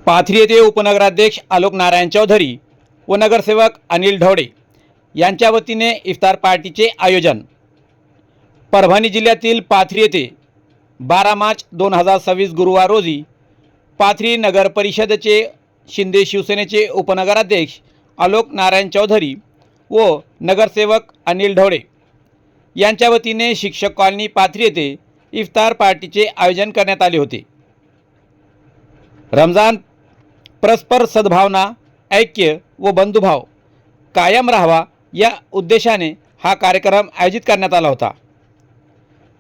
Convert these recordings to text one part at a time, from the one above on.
पाथरी येथे उपनगराध्यक्ष आलोक नारायण चौधरी व नगरसेवक अनिल ढवळे यांच्या वतीने इफ्तार पार्टीचे आयोजन। परभणी जिल्ह्यातील पाथरी येथे 12 मार्च 2026 गुरुवार रोजी पाथरी नगर परिषदेचे शिंदे शिवसेनेचे उपनगराध्यक्ष आलोक नारायण चौधरी व नगरसेवक अनिल ढवळे यांच्या वतीने शिक्षक कॉलनी पाथरी येथे इफ्तार पार्टीचे आयोजन करण्यात आले होते। रमजान परस्पर सद्भावना, ऐक्य व बंधुभाव कायम राहावा या उद्देशाने हा कार्यक्रम आयोजित करण्यात आला होता।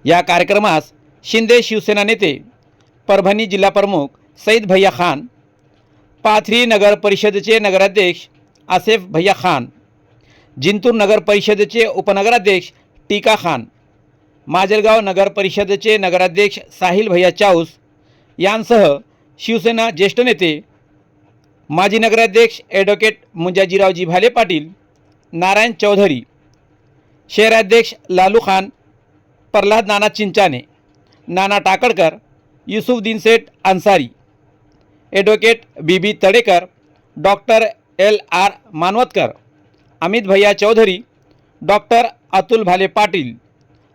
या कार्यक्रमास शिंदे शिवसेना नेते, परभणी जिल्हा प्रमुख सईद भैया खान, पाथरी नगर परिषदेचे नगराध्यक्ष आसिफ भैया खान, जिंतूर नगर परिषदेचे उपनगराध्यक्ष टीका खान, माजलगाव नगर परिषदेचे नगराध्यक्ष साहिल भैया चाऊस यांसह शिवसेना ज्येष्ठ नेते, माजी नगराध्यक्ष ॲडव्होकेट मुंजाजीरावजी भाले पाटील, नारायण चौधरी, शहराध्यक्ष Lalu Khan, Pralhad Nana Chinchane, Nana Takadkar, Yusufdin Seth Ansari, advocate B B Tadekar, doctor LR Manvatkar, Amit भैया चौधरी, डॉक्टर अतुल भाले पाटील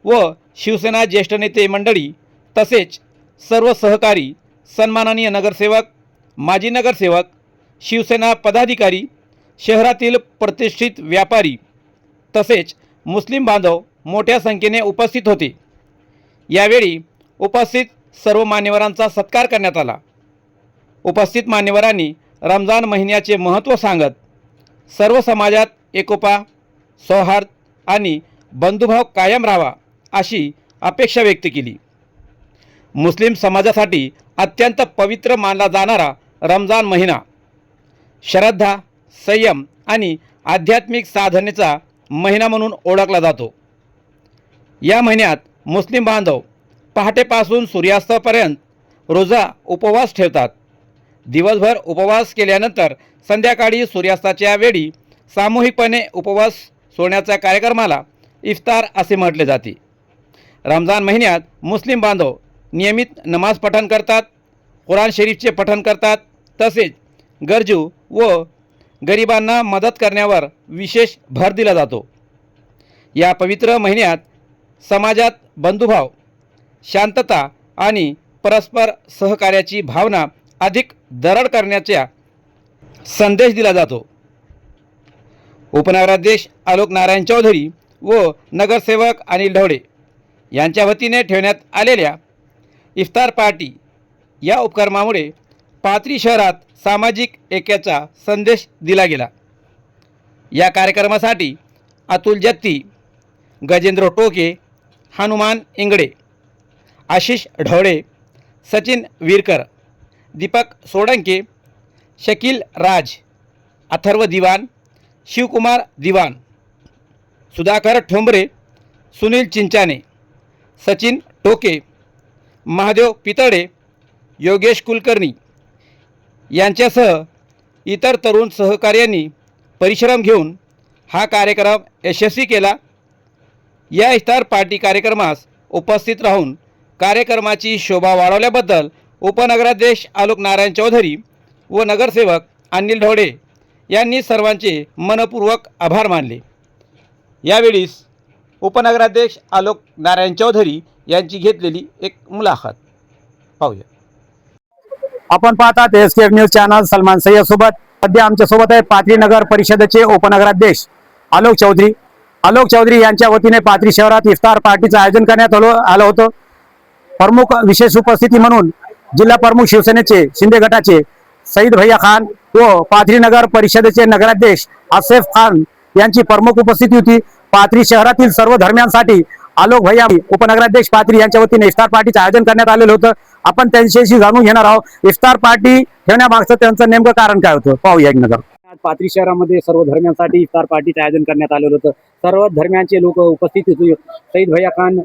व शिवसेना ज्येष्ठ नेते मंडळी तसेच सर्व सहकारी, सन्माननीय नगरसेवक, माजी नगरसेवक, शिवसेना पदाधिकारी, शहरातील प्रतिष्ठित व्यापारी तसेच मुस्लिम बांधव मोठ्या संख्येने उपस्थित होते। यावेळी उपस्थित सर्व मान्यवरांचा सत्कार करण्यात आला। उपस्थित मान्यवरांनी रमजान महिन्याचे महत्त्व सांगत सर्व समाजात एकोपा, सौहार्द आणि बंधुभाव कायम राहावा अशी अपेक्षा व्यक्त केली। मुस्लिम समाजासाठी अत्यंत पवित्र मानला जाणारा रमजान महिना श्रद्धा, संयम आणि आध्यात्मिक साधनेचा महिना म्हणून ओळखला जातो। या महिन्यात मुस्लिम बांधव पहाटेपासून सूर्यास्तापर्यंत रोजा उपवास ठेवतात। दिवसभर उपवास केल्यानंतर संध्याकाळी सूर्यास्ताच्या वेळी सामूहिकपणे उपवास सोडण्याच्या कार्यक्रमाला इफ्तार असे म्हटले जाते। रमजान महिन्यात मुस्लिम बांधव नियमित नमाज पठण करतात, कुराण शरीफचे पठण करतात तसेच गरजू व गरिबांना मदत करण्यावर विशेष भर दिला जातो। या पवित्र महिन्यात समाजात बंधुभाव, शांतता आणि परस्पर सहकार्याची भावना अधिक दृढ करण्याचा संदेश दिला जातो। उपनगराध्यक्ष आलोक नारायण चौधरी व नगरसेवक अनिल ढवळे यांच्या वतीने ठेवण्यात आलेल्या इफ्तार पार्टी या उपक्रमामुळे पाथरी शहरात सामाजिक ऐक्याचा संदेश दिला गेला। या कार्यक्रमासाठी अतुल जत्ती, गजेंद्र टोके, हनुमान इंगडे, आशिष ढवळे, सचिन विरकर, दीपक सोळंके, शकील राज, अथर्व दिवान, शिवकुमार दिवान, सुधाकर ठोंबरे, सुनील चिंचाने, सचिन टोके, महादेव पितळे, योगेश कुलकर्णी यांच्यासह इतर तरुण सहकार्यांनी परिश्रम घेऊन हा कार्यक्रम यशस्वी केला। या इफ्तार पार्टी कार्यक्रमास उपस्थित राहून कार्यक्रमाची शोभा वाढवल्याबद्दल उपनगराध्यक्ष आलोक नारायण चौधरी व नगरसेवक अनिल ढवळे यांनी सर्वांचे मनपूर्वक आभार मानले। यावेळी उपनगराध्यक्ष आलोक नारायण चौधरी यांची घेतलेली एक मुलाखत पाहूया। आपण पाहतात SKF news channel. Salman Sayyad सोबत सध्या आमच्या सोबत आहे पाथरी नगर परिषदेचे उपनगराध्यक्ष आलोक चौधरी। आलोक चौधरी यांच्या वतीने पाथरी शहरात इफ्तार पार्टीचं आयोजन करण्यात आलं होतं। प्रमुख विशेष उपस्थिती म्हणून जिल्हा प्रमुख शिवसेनेचे शिंदे गटाचे सईद भैया खान व पाथरी नगर परिषदेचे नगराध्यक्ष आसिफ खान यांची प्रमुख उपस्थिती होती। पाथरी शहरातील सर्व धर्मियांसाठी आलोक भैया उपनगराध्यक्ष पाथरी यांच्या वतीने इफ्तार पार्टीचं आयोजन करण्यात आलेलं होतं। आपण त्यांच्याशी जाणून घेणार आहोत इफ्तार पार्टी ठेवण्यामागचं त्यांचं नेमकं कारण काय होतं, पाहूया एक नजर। पाथरी शहरामध्ये सर्व धर्मियांसाठी इफ्तार पार्टीचं आयोजन करण्यात आलेलं होतं। सर्व धर्मियांचे लोक उपस्थित होते। सईद भैया खान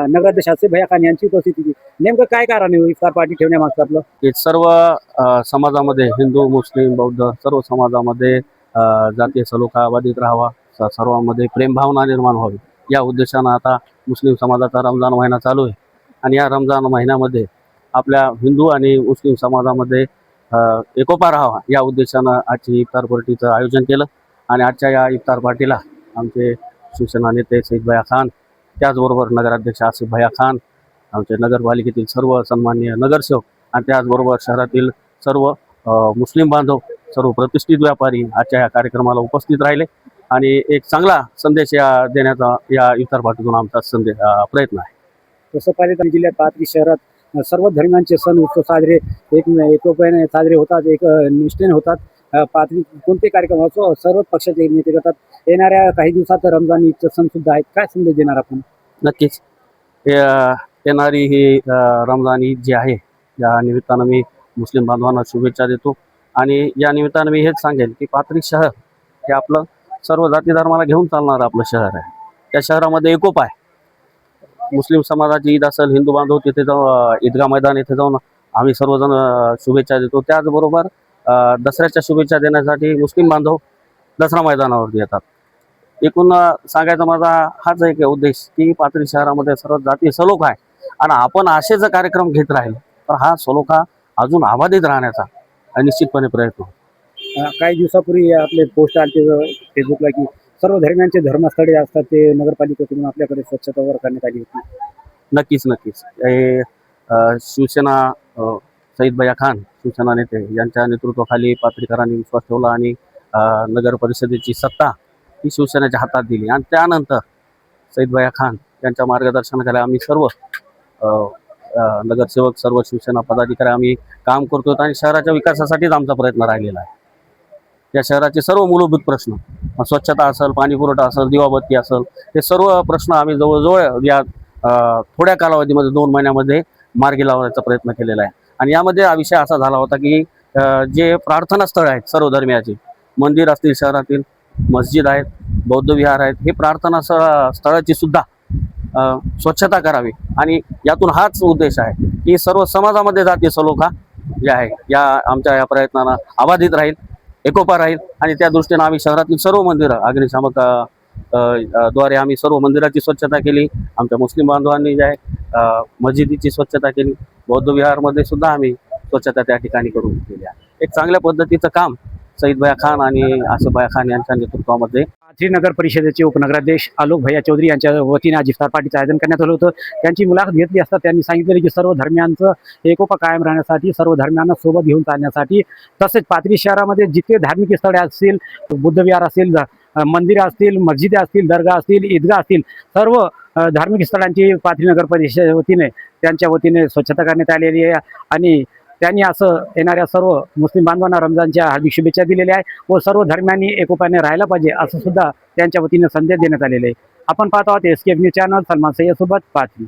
नगराध्यक्ष आसिफ भैया खान यांची उपस्थिती होती। नेमकं काय कारण आहे इफ्तार पार्टी ठेवण्यामागचं आपलं? सर्व समाजामध्ये हिंदू, मुस्लिम, बौद्ध सर्व समाजामध्ये जातीय सलोखा वाढीत राहावा, सर्वांमध्ये प्रेम भावना निर्माण व्हावी या उद्देशानं आता मुस्लिम समाजाचा रमजान महिना चालू आहे। आणि या रमजान महिन्यामध्ये आपल्या हिंदू आणि मुस्लिम समाजामध्ये एकोपा राहावा या उद्देशानं आजची इफ्तार पार्टीचं आयोजन केलं. आणि आजच्या या इफ्तार पार्टीला आमचे शिवसेना नेते सईद भैया खान, त्याचबरोबर नगराध्यक्ष आसिफ भैया खान, आमचे नगरपालिकेतील सर्व सन्माननीय नगरसेवक आणि त्याचबरोबर शहरातील सर्व मुस्लिम बांधव, सर्व प्रतिष्ठित व्यापारी आजच्या या कार्यक्रमाला उपस्थित राहिले. आणि एक चांगला संदेश देण्याचा या इफ्तार पार्टीतून आमचा प्रयत्न आहे. तसं पाहिलं तर जिल्ह्यात पाथरी शहरात सर्व धर्मांचे सण उत्सव साजरे एकोप्याने साजरे होतात, एक निष्ठेने होतात. पाथरी कोणते कार्यक्रम असो सर्व पक्षाचे नेते करतात. येणाऱ्या काही दिवसात रमजान ईदचा सण सुद्धा आहे. काय संदेश देणार आपण? नक्कीच येणारी ही रमजान ईद जी आहे या निमित्तानं मी मुस्लिम बांधवांना शुभेच्छा देतो. आणि या निमित्तानं मी हेच सांगेन की पाथरी शहर हे आपलं सर्व जाती धर्माला घेऊन चालणारं आपलं शहर आहे. त्या शहरामध्ये एकोप आहे. मुस्लिम समाजाची ईद असेल, हिंदू बांधव तिथे जाऊन ईदगाह मैदान येथे जाऊन आम्ही सर्वजण शुभेच्छा देतो. त्याचबरोबर दसऱ्याच्या शुभेच्छा देण्यासाठी मुस्लिम बांधव दसरा मैदानावरती येतात. एकूण सांगायचा माझा हाच एक उद्देश की पाथरी शहरामध्ये सर्व जाती सलोखा आहे आणि आपण असेच कार्यक्रम घेत राहील तर हा सलोखा अजून अबाधित राहण्याचा निश्चितपणे प्रयत्न. काही दिवसापूर्वी आपले पोस्ट आले फेसबुकला की सर्व धर्मांचे धर्मस्थळे असतात ते नगरपालिकेकडून आपल्याकडे स्वच्छता वगैरे करण्यात आली होती. नक्कीच नक्कीच हे शिवसेना सईद भैया खान शिवसेना नेते यांच्या नेतृत्वाखाली पाथरीकरांनी विश्वास ठेवला आणि नगर परिषदेची सत्ता ही शिवसेनेच्या हातात दिली. आणि त्यानंतर सईद भैया खान यांच्या मार्गदर्शनाखाली आम्ही सर्व नगरसेवक, सर्व शिवसेना पदाधिकारी आम्ही काम करतो आणि शहराच्या विकासासाठीच आमचा प्रयत्न राहिलेला आहे. या शहराचे सर्व मूलभूत प्रश्न, स्वच्छता असेल, पाणी पुरवठा असेल, दिवाबत्ती असेल, हे सर्व प्रश्न आम्ही जवळजवळ या थोड्या कालावधीमध्ये 2 महिन्यामध्ये मार्गी लावण्याचा प्रयत्न केलेला आहे. आणि यामध्ये हा विषय असा झाला होता की जे प्रार्थना स्थळ आहेत सर्व धर्मियाचे, मंदिर असतील, शहरातील मस्जिद आहेत, बौद्ध विहार आहेत, हे प्रार्थना स्थळाची सुद्धा स्वच्छता करावी. आणि यातून हाच उद्देश आहे की सर्व समाजामध्ये जाती सलोखा जे आहे या आमच्या या प्रयत्नांना अबाधित राहील, एकोपा राहील. आणि त्या दृष्टीनं आम्ही शहरातील सर्व मंदिरं अग्निशामक द्वारे आम्ही सर्व मंदिराची स्वच्छता केली. आमच्या मुस्लिम बांधवांनी जे आहे मस्जिदीची स्वच्छता केली. बौद्ध विहारमध्ये सुद्धा आम्ही स्वच्छता त्या ठिकाणी करून केली आहे. एक चांगल्या पद्धतीचं काम सईद भैया खान आणि आसिफ भैया खान यांच्या नेतृत्वामध्ये. पाथरी नगर परिषदेचे उपनगराध्यक्ष आलोक भैया चौधरी यांच्या वतीने आज इफ्तार पार्टीचं आयोजन करण्यात आलं होतं. त्यांची मुलाखत घेतली असता त्यांनी सांगितले की सर्व धर्मियांचं एकोपा कायम राहण्यासाठी, सर्व धर्मियांना सोबत घेऊन चालण्यासाठी, तसेच पाथरी शहरामध्ये जितके धार्मिक स्थळे असतील, बुद्धविहार असतील, मंदिरं असतील, मस्जिदे असतील, दर्गा असतील, ईदगाह असतील, सर्व धार्मिक स्थळांची पाथरी नगर परिषदेच्या वतीने त्यांच्या वतीने स्वच्छता करण्यात आलेली आहे. आणि त्यांनी असं येणाऱ्या सर्व मुस्लिम बांधवांना रमजानच्या हार्दिक शुभेच्छा दिलेल्या आहे व सर्व धर्मियांनी एकोप्याने राहायला पाहिजे असं सुद्धा त्यांच्या वतीने संदेश देण्यात आलेले आहे. आपण पाहत आहोत SKF news channel, Salman Sayyad सोबत, पाथरी.